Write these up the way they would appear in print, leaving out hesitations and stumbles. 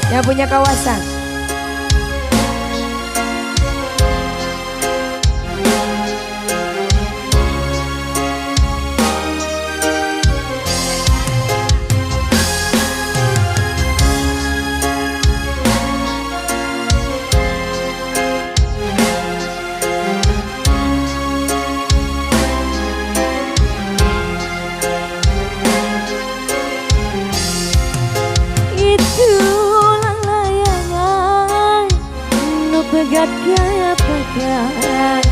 yang punya kawasan. Pegat gaya pegat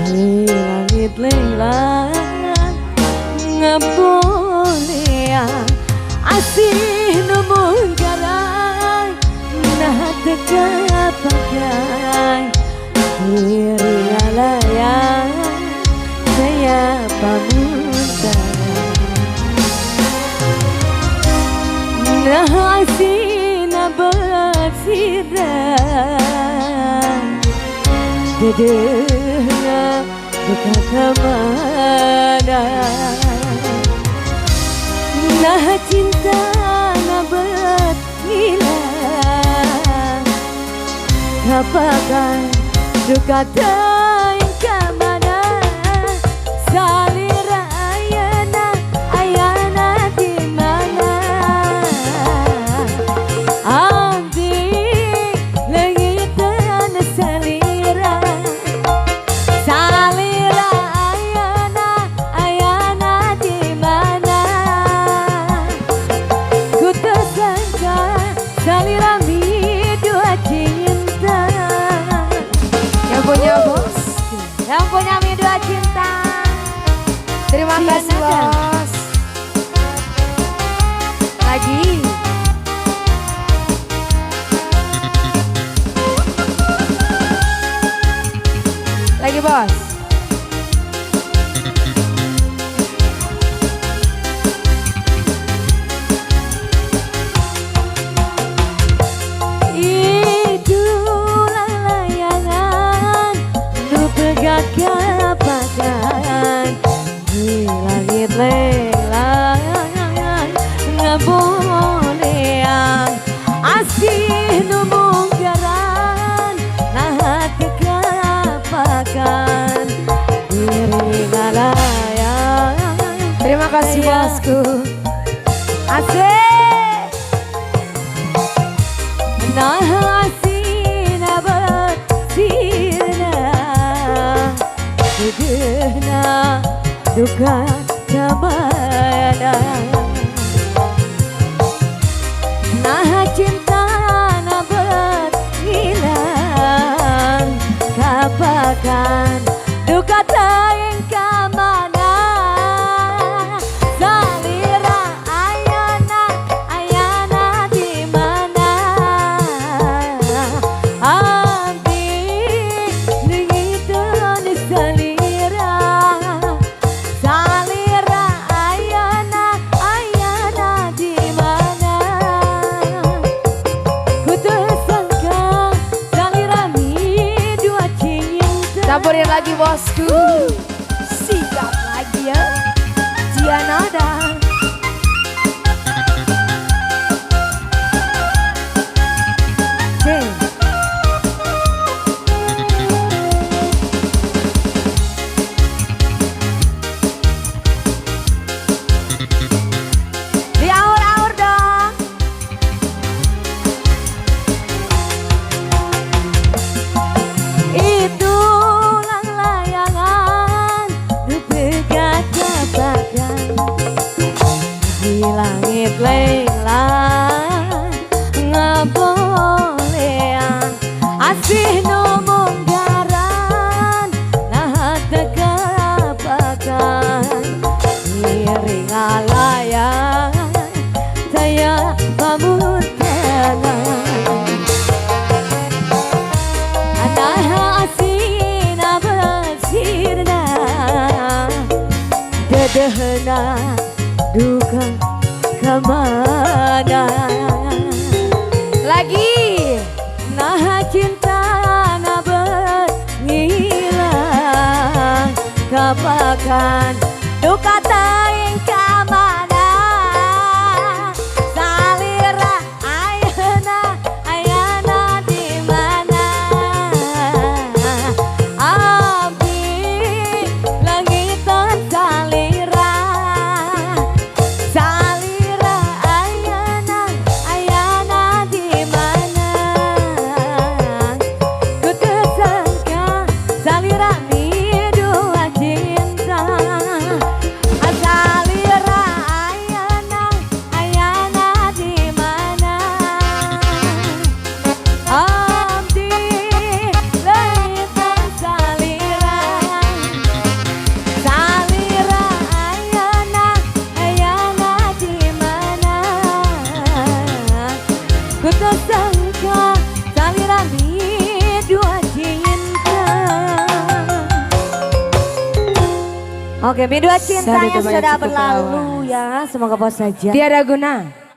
di langit lelang ngeboleh asih numun garai nah teka pakai diri alayang saya pamunta nah asih nabat sidang dedena buka kemana nah cinta nabat hilang kapakan duka tayang kemana salira ayana di mana yang punya Midua Cinta. Terima kasih bos. Lagi bos. Kapakan di langit lelang ngeboleang asih numung garan nah kekapakan diri ngalayang. Terima kasih bosku. Asih nah asih nabat dedena duka kemana nah cinta nabat hilang kapakan duka tayang kemana salira ayana di mana campurin lagi bosku. Sikat lagi ya Dianada. Diaur-aur dong. Itu di langit lelang ngeboleang asih numung garan nah tekapakan diri ngalayang saya pamuntengan nah asih nabasirna dedehna duka kemana Lagi nah cinta nabat ngilang kapakan duka tayang kemana salira ayana Ku tak sangka saliran dua cinta. Oke, dua cintanya Sudah sudah cukup berlalu ya. Semoga puas saja. Tiada guna.